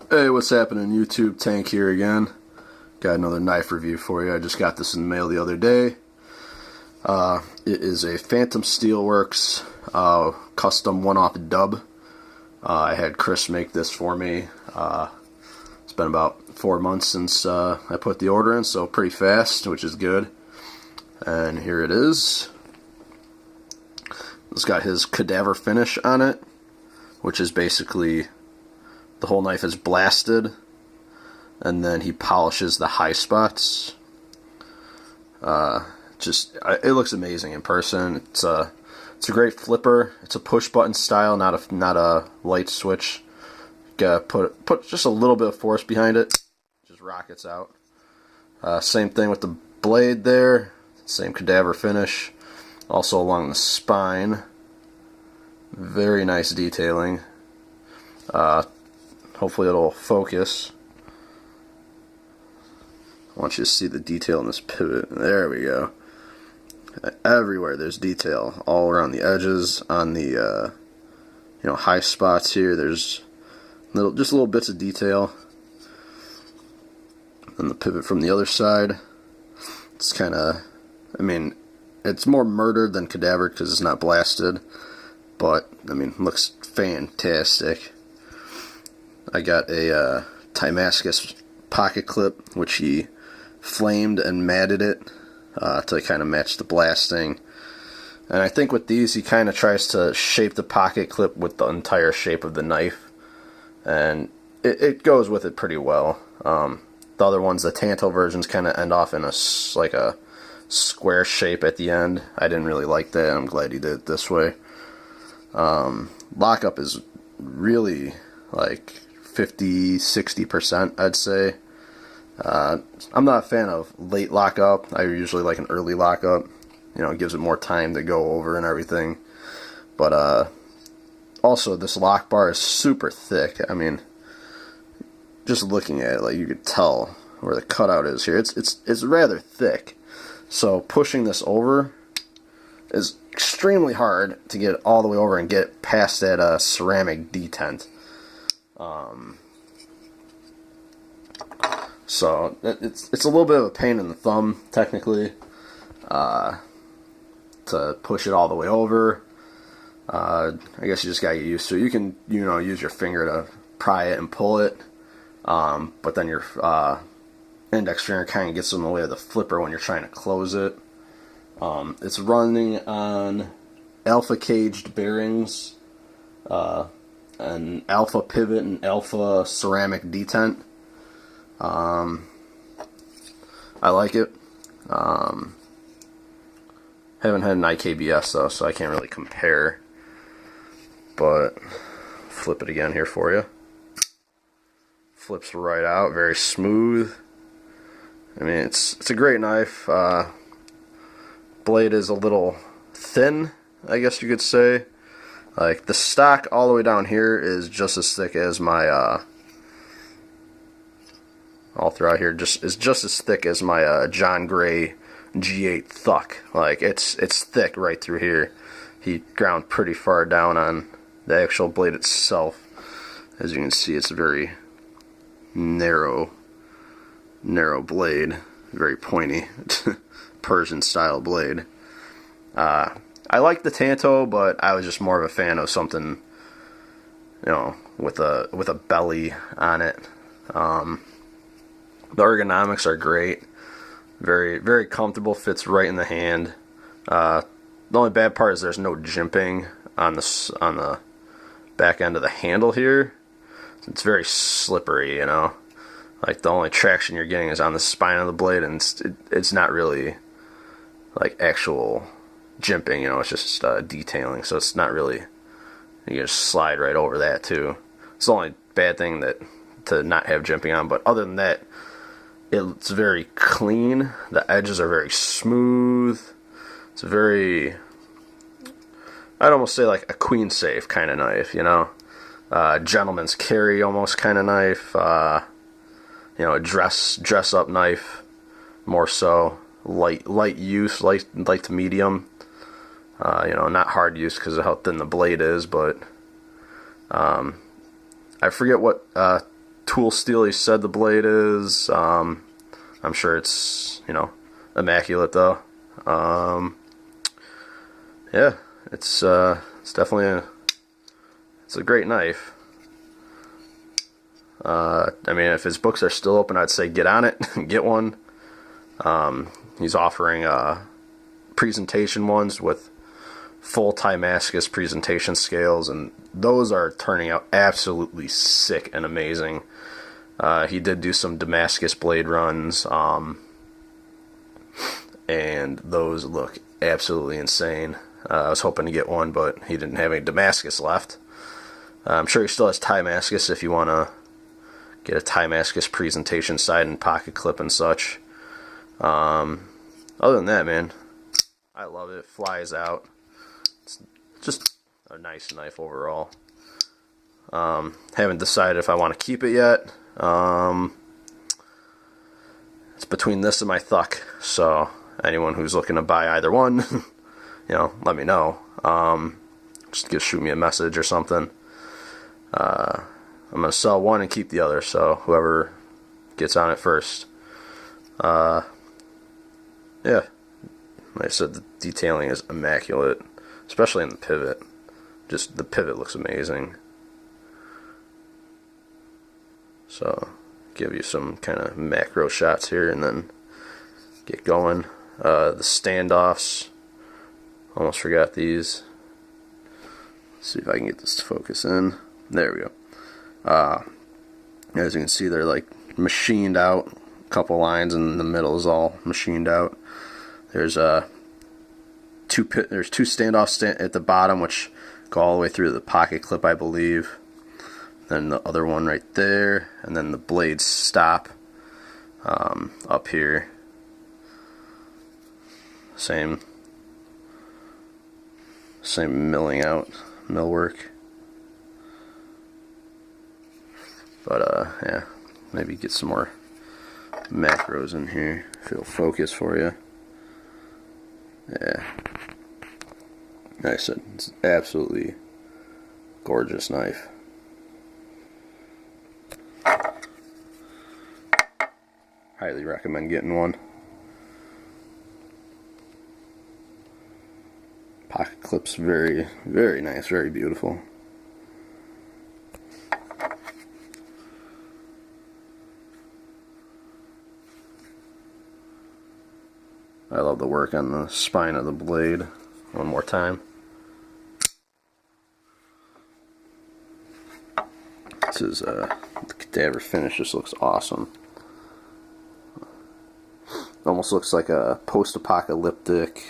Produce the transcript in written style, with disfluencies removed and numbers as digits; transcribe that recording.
Hey, what's happening, YouTube? Tank here again. Got another knife review for you. I just got this in the mail the other day. It is a Phantom Steelworks custom one-off dub. I had Chris make this for me. It's been about 4 months since I put the order in, so pretty fast, which is good. And here it is. It's got his cadaver finish on it, which is basically the whole knife is blasted, and then he polishes the high spots. It looks amazing in person. It's a great flipper. It's a push button style, not a light switch. Gotta put just a little bit of force behind it, just rockets out. Same thing with the blade there. Same cadaver finish. Also along the spine. Very nice detailing. Hopefully it'll focus. I want you to see the detail in this pivot. There we go. Everywhere there's detail, all around the edges, on the high spots here. There's just little bits of detail. And the pivot from the other side, it's kind of, it's more murdered than cadavered because it's not blasted, but looks fantastic. I got a Damascus pocket clip, which he flamed and matted it to kind of match the blasting. And I think with these, he kind of tries to shape the pocket clip with the entire shape of the knife, and it goes with it pretty well. The other ones, the Tanto versions, kind of end off in a square shape at the end. I didn't really like that. I'm glad he did it this way. Lockup is really like 50-60%, I'd say. I'm not a fan of late lockup. I usually like an early lockup. It gives it more time to go over and everything. But also this lock bar is super thick. Just looking at it, you could tell where the cutout is here. It's rather thick. So pushing this over is extremely hard to get all the way over and get past that ceramic detent. So it's a little bit of a pain in the thumb, technically, to push it all the way over. I guess you just gotta get used to it. You can use your finger to pry it and pull it, but then your index finger kind of gets in the way of the flipper when you're trying to close it. It's running on alpha caged bearings, an alpha pivot and alpha ceramic detent. I like it. Haven't had an IKBS though, so I can't really compare. But flip it again here for you. Flips right out, very smooth. It's a great knife. Blade is a little thin, I guess you could say. Like the stock all the way down here is just as thick as my all throughout here is just as thick as my John Gray G8 Thuck. Like it's thick right through here. He ground pretty far down on the actual blade itself. As you can see, it's a very narrow blade, very pointy Persian style blade. I like the Tanto, but I was just more of a fan of something with a belly on it. The ergonomics are great, very very comfortable, fits right in the hand. The only bad part is there's no jimping on the back end of the handle here. It's very slippery, like the only traction you're getting is on the spine of the blade, and it's not really like actual jimping, it's just detailing, so it's not really, you just slide right over that too. It's the only bad thing to not have jimping on, but other than that, it's very clean. The edges are very smooth. It's very, I'd almost say like a queen safe kind of knife, gentleman's carry almost kind of knife. A dress up knife, more so. Light use, light to medium. Not hard use because of how thin the blade is, but I forget what tool steel he said the blade is. I'm sure it's, you know, immaculate though. Yeah, it's definitely it's a great knife. I mean, if his books are still open, I'd say get on it and get one. He's offering presentation ones with full Damascus presentation scales, and those are turning out absolutely sick and amazing. He did do some Damascus blade runs, and those look absolutely insane. I was hoping to get one, but he didn't have any Damascus left. I'm sure he still has Damascus if you want to get a Damascus presentation side and pocket clip and such. Other than that, man, I love it. It flies out. It's just a nice knife overall. Haven't decided if I want to keep it yet. It's between this and my Thuck, so anyone who's looking to buy either one, you know, let me know. Just shoot me a message or something. I'm gonna sell one and keep the other, so whoever gets on it first. Yeah, like I said, the detailing is immaculate, especially in the pivot. Just the pivot looks amazing. So, give you some kind of macro shots here and then get going. The standoffs, almost forgot these. Let's see if I can get this to focus in. There we go. As you can see, they're like machined out. A couple lines in the middle is all machined out. There's two standoffs at the bottom, which go all the way through the pocket clip, I believe. Then the other one right there, and then the blades stop up here. Same milling out, millwork. But yeah, maybe get some more macros in here if it'll focus for you. Yeah, like I said, it's absolutely gorgeous knife. Highly recommend getting one. Pocket clip's very, very nice, very beautiful. I love the work on the spine of the blade. One more time. This is the cadaver finish. Just looks awesome. Almost looks like a post-apocalyptic